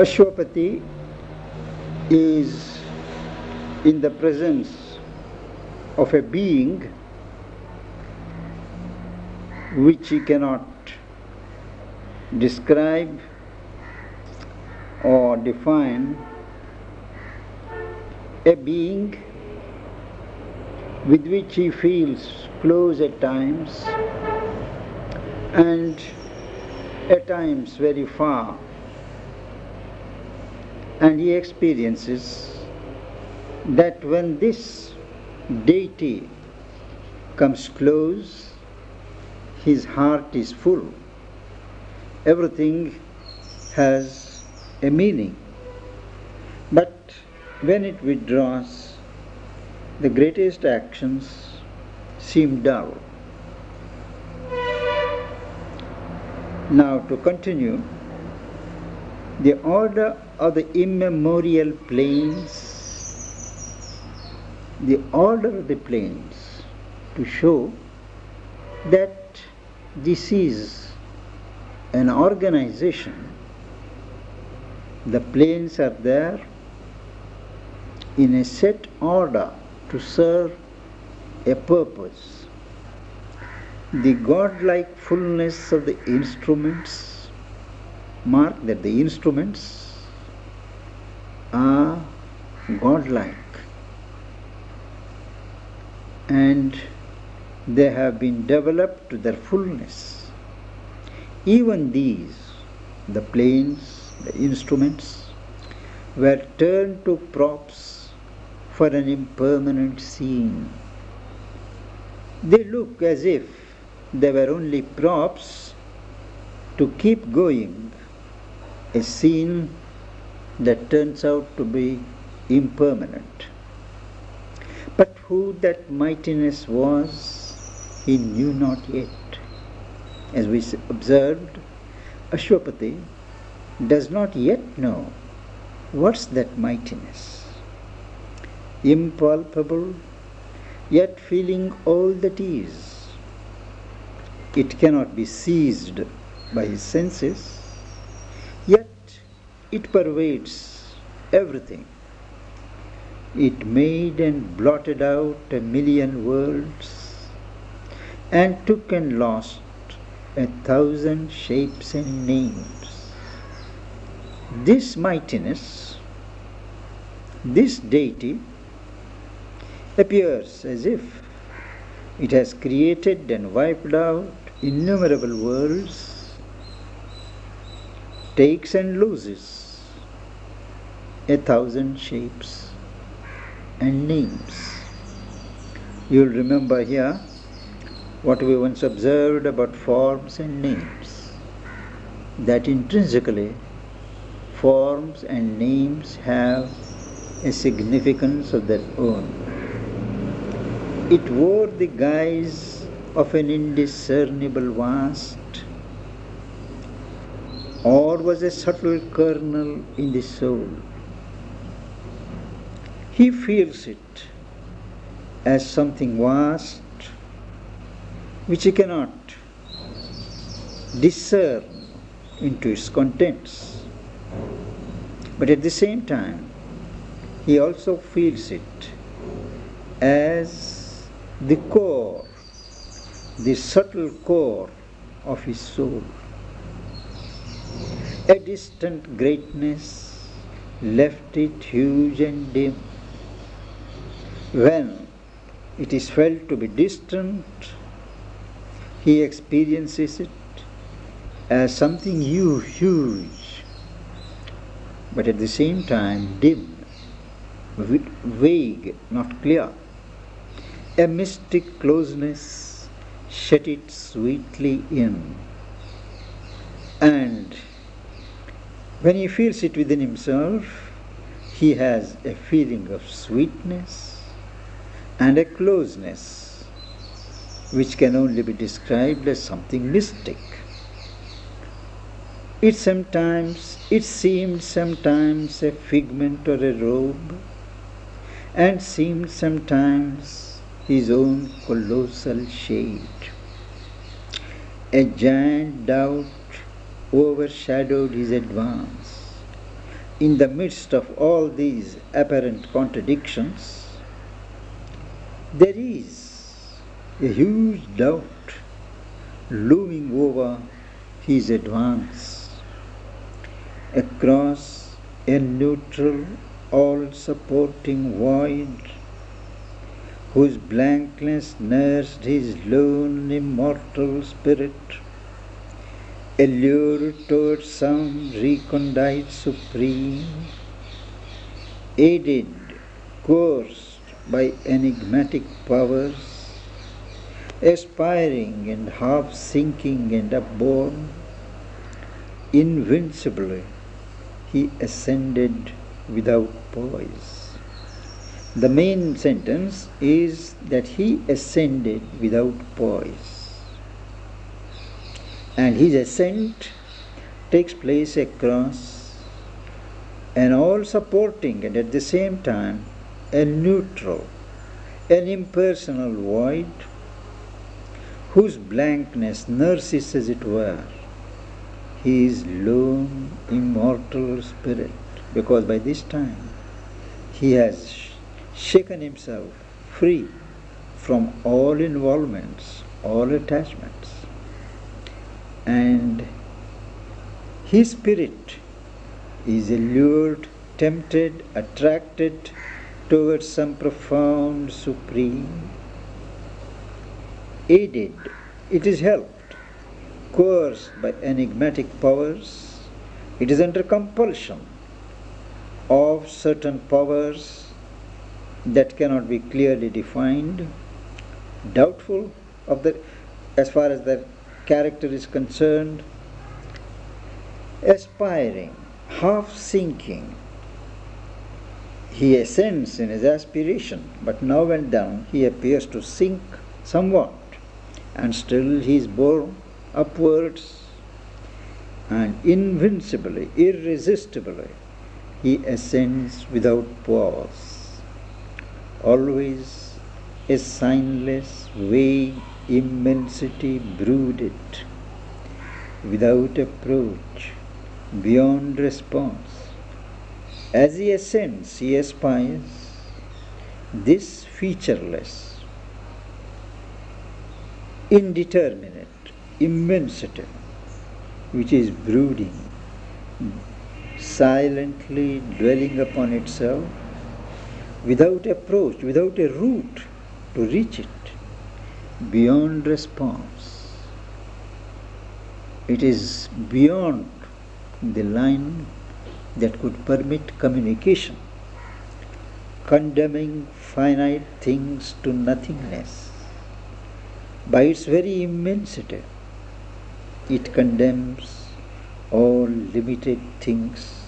Ashwapati is in the presence of a being which he cannot describe or define, a being with which he feels close at times and at times very far, and he experiences that when this deity comes close, his heart is full. Everything has a meaning. But when it withdraws, the greatest actions seem dull. Now to continue, the order of the immemorial planes, the order of the planes to show that this is an organization. The planes are there in a set order to serve a purpose. The godlike fullness of the instruments mark that the instruments are godlike, and they have been developed to their fullness. Even these, the planes, the instruments, were turned to props for an impermanent scene. They look as if they were only props to keep going a scene that turns out to be impermanent. But who that mightiness was, he knew not yet. As we observed, Ashwapati does not yet know what's that mightiness. Impalpable, yet feeling all that is. It cannot be seized by his senses, yet it pervades everything. It made and blotted out a million worlds, and took and lost 1,000 shapes and names. This mightiness, this deity, appears as if it has created and wiped out innumerable worlds, takes and loses 1,000 shapes and names. You will remember here what we once observed about forms and names, that intrinsically forms and names have a significance of their own. It wore the guise of an indiscernible vast, or was a subtle kernel in the soul. He feels it as something vast which he cannot discern into its contents. But at the same time, he also feels it as the core, the subtle core of his soul. A distant greatness left it huge and dim. When it is felt to be distant, he experiences it as something huge, but at the same time dim, vague, not clear. A mystic closeness shut it sweetly in. And when he feels it within himself, he has a feeling of sweetness and a closeness which can only be described as something mystic. It seemed sometimes a figment or a robe, and seemed sometimes his own colossal shade. A giant doubt overshadowed his advance, in the midst of all these apparent contradictions, there is a huge doubt looming over his advance across a neutral, all-supporting void whose blankness nursed his lone immortal spirit, allured towards some recondite supreme, aided, coerced by enigmatic powers, aspiring and half-sinking and upborne, invincibly he ascended without poise. The main sentence is that he ascended without poise. And his ascent takes place across an all-supporting and at the same time a neutral, an impersonal void whose blankness nurses, as it were, his lone immortal spirit, because by this time he has shaken himself free from all involvements, all attachments. And his spirit is allured, tempted, attracted towards some profound supreme, aided, it is helped, coerced by enigmatic powers, it is under compulsion of certain powers that cannot be clearly defined, doubtful of the, as far as the character is concerned, aspiring, half-sinking. He ascends in his aspiration, but now when down he appears to sink somewhat, and still he is borne upwards, and invincibly, irresistibly, he ascends without pause. Always a signless, vague immensity brooded, without approach, beyond response. As he ascends, he aspires this featureless, indeterminate immensity which is brooding, silently dwelling upon itself, without approach, without a route to reach it, beyond response. It is beyond the line that could permit communication, condemning finite things to nothingness. By its very immensity, it condemns all limited things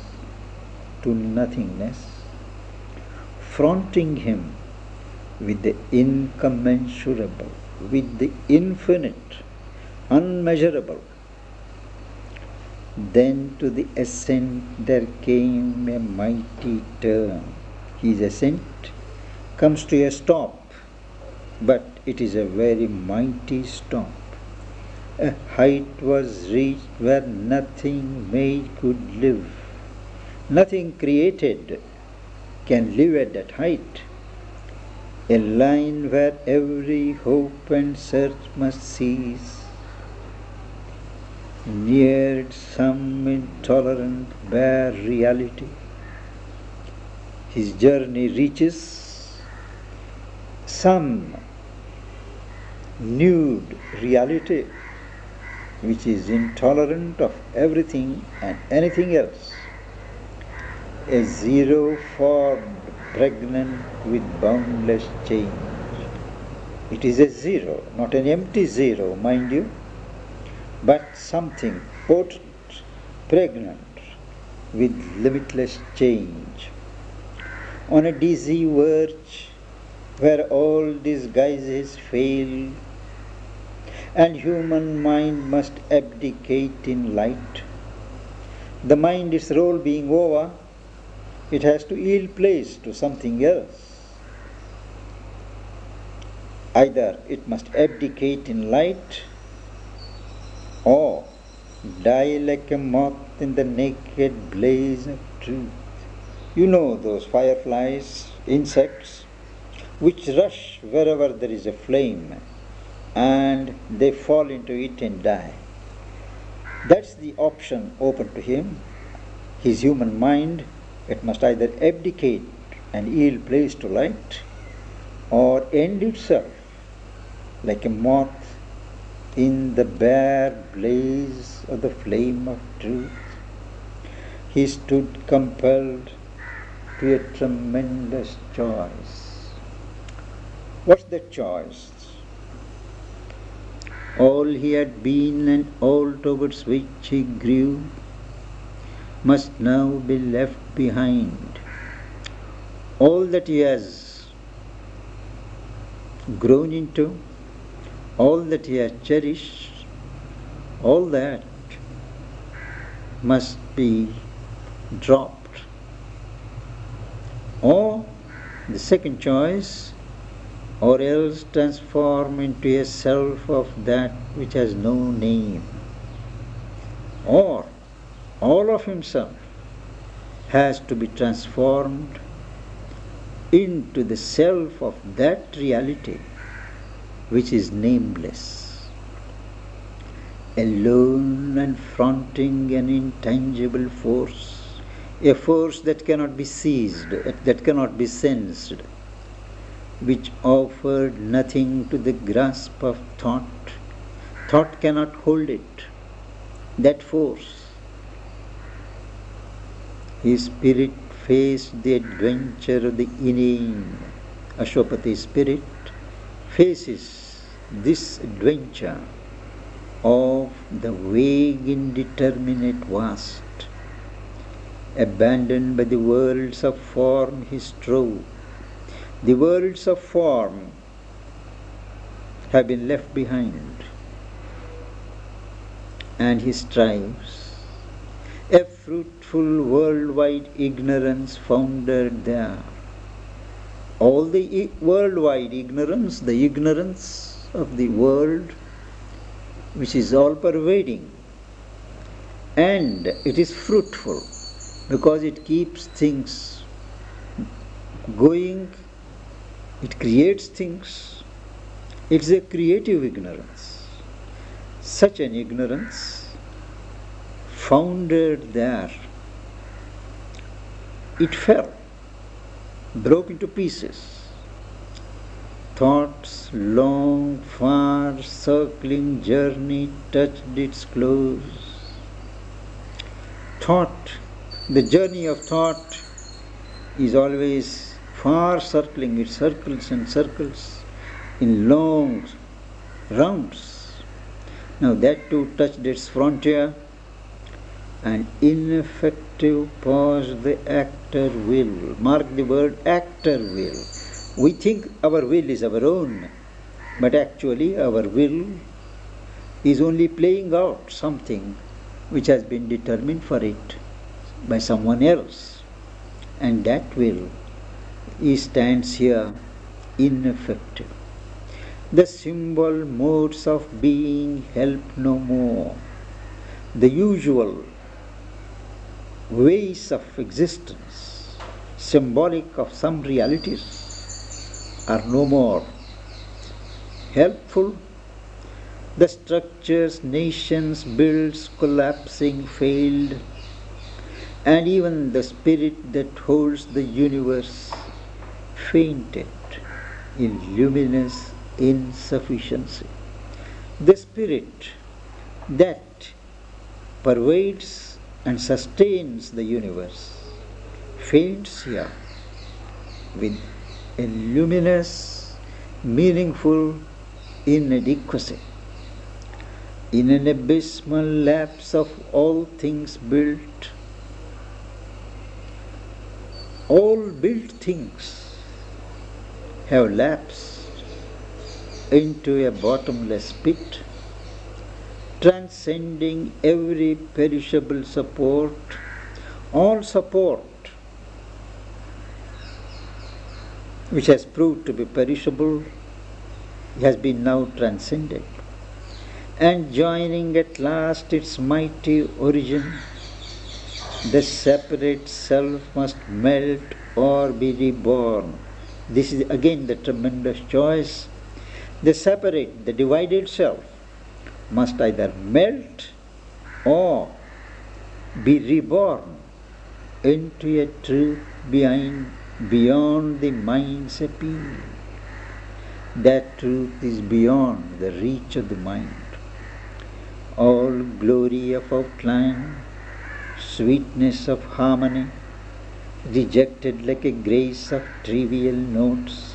to nothingness, fronting him with the incommensurable, with the infinite, unmeasurable. Then to the ascent there came a mighty turn. His ascent comes to a stop, but it is a very mighty stop. A height was reached where nothing made could live. Nothing created can live at that height. A line where every hope and search must cease, neared some intolerant bare reality. His journey reaches some nude reality which is intolerant of everything and anything else. A zero formed, pregnant with boundless change. It is a zero, not an empty zero, mind you, but something potent, pregnant with limitless change. On a dizzy verge where all disguises fail and human mind must abdicate in light, the mind, its role being over, it has to yield place to something else. Either it must abdicate in light or die like a moth in the naked blaze of truth. You know those fireflies, insects, which rush wherever there is a flame and they fall into it and die. That's the option open to him. His human mind, it must either abdicate and yield place to light or end itself like a moth in the bare blaze of the flame of truth. He stood compelled to a tremendous choice. What's that choice? All he had been and all towards which he grew must now be left behind. All that he has grown into, all that he has cherished, all that must be dropped. Or the second choice, or else transform into a self of that which has no name. Or all of himself has to be transformed into the self of that reality which is nameless, alone and fronting an intangible force, a force that cannot be seized, that cannot be sensed, which offered nothing to the grasp of thought. Thought cannot hold it, that force. His spirit faced the adventure of the inane. Ashwapati's spirit faces this adventure of the vague, indeterminate vast. Abandoned by the worlds of form, he strove. The worlds of form have been left behind, and he strives. A fruitful worldwide ignorance foundered there. All the worldwide ignorance, the ignorance of the world, which is all pervading, and it is fruitful because it keeps things going, it creates things. It's a creative ignorance. Such an ignorance foundered there. It fell, broke into pieces. Thought's long, far circling journey touched its close. Thought, the journey of thought is always far circling, it circles and circles in long rounds. Now that too touched its frontier, and ineffective paused the actor will. Mark the word actor will. We think our will is our own, but actually our will is only playing out something which has been determined for it by someone else. And that will, he stands here ineffective. The symbol modes of being help no more. The usual ways of existence, symbolic of some realities, are no more helpful. The structures nations built collapsing failed, and even the spirit that holds the universe fainted in luminous insufficiency. The spirit that pervades and sustains the universe faints here with a luminous, meaningful inadequacy. In an abysmal lapse of all things built, all built things have lapsed into a bottomless pit, transcending every perishable support. All support which has proved to be perishable has been now transcended, and joining at last its mighty origin The separate self must melt or be reborn. This is again the tremendous choice. The separate, the divided self must either melt or be reborn into a truth beyond the mind's appeal. That truth is beyond the reach of the mind. All glory of outline, sweetness of harmony, rejected like a grace of trivial notes.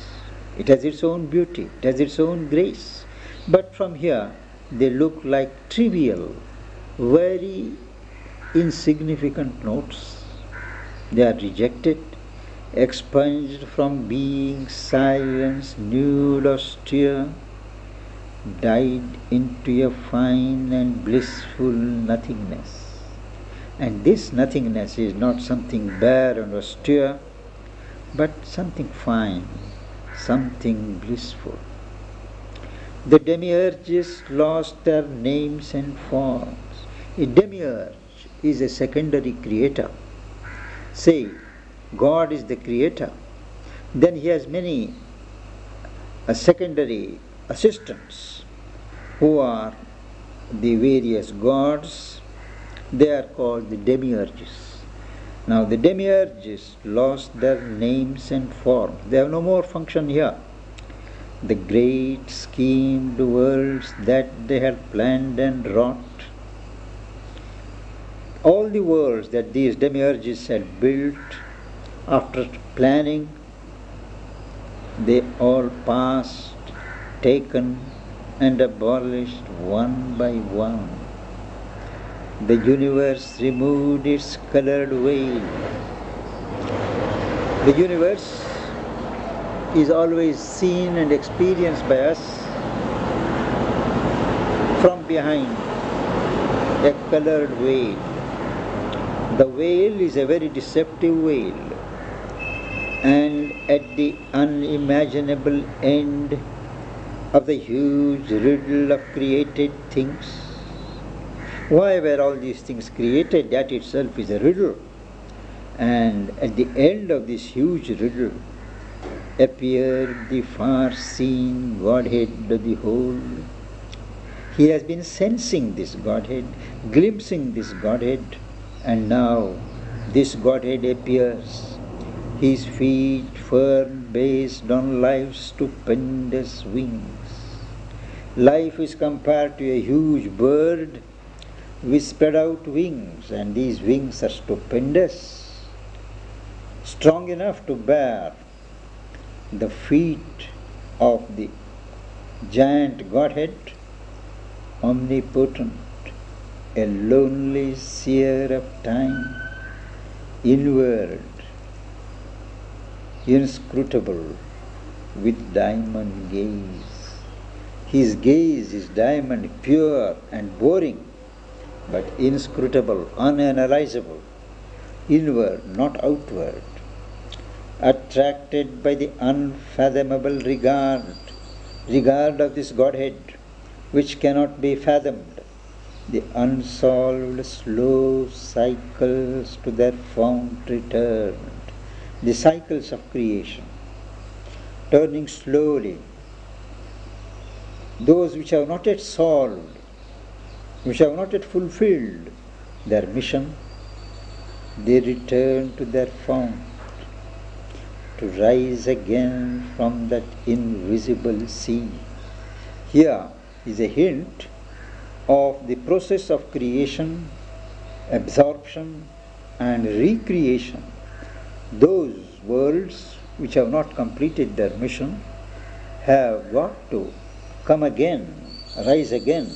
It has its own beauty, it has its own grace. But from here, they look like trivial, very insignificant notes. They are rejected, expunged from being, silence, nude, austere, died into a fine and blissful nothingness. And this nothingness is not something bare and austere, but something fine, something blissful. The demiurges lost their names and forms. A demiurge is a secondary creator. Say, God is the creator. Then he has many secondary assistants who are the various gods. They are called the demiurges. Now the demiurges lost their names and forms. They have no more function here. The great schemed worlds that they had planned and wrought, all the worlds that these demiurges had built after planning, they all passed, taken and abolished one by one. The universe removed its colored veil. The universe is always seen and experienced by us from behind a colored veil. The veil is a very deceptive veil, and at the unimaginable end of the huge riddle of created things, why were all these things created? That itself is a riddle. And at the end of this huge riddle appeared the far-seen Godhead of the whole. He has been sensing this Godhead, glimpsing this Godhead, and now this Godhead appears. His feet firm based on life's stupendous wings. Life is compared to a huge bird with spread out wings, and these wings are stupendous, strong enough to bear the feet of the giant Godhead, omnipotent, a lonely seer of time, inward, inscrutable, with diamond gaze. His gaze is diamond, pure and boring, but inscrutable, unanalyzable, inward, not outward, attracted by the unfathomable regard of this Godhead, which cannot be fathomed, the unsolved slow cycles to their fount returned, the cycles of creation, turning slowly, those which have not yet solved, which have not yet fulfilled their mission, they return to their fount, to rise again from that invisible sea. Here is a hint of the process of creation, absorption and recreation. Those worlds which have not completed their mission have got to come again, rise again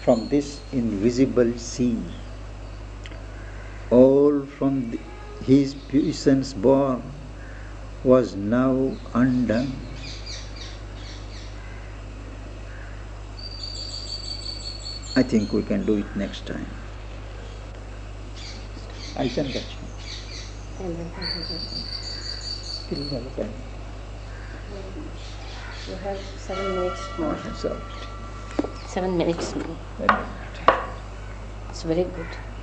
from this invisible sea. All from his puissance born was now undone. I think we can do it next time. I can catch you. You have 7 minutes more. 7 7 minutes more. It's very good.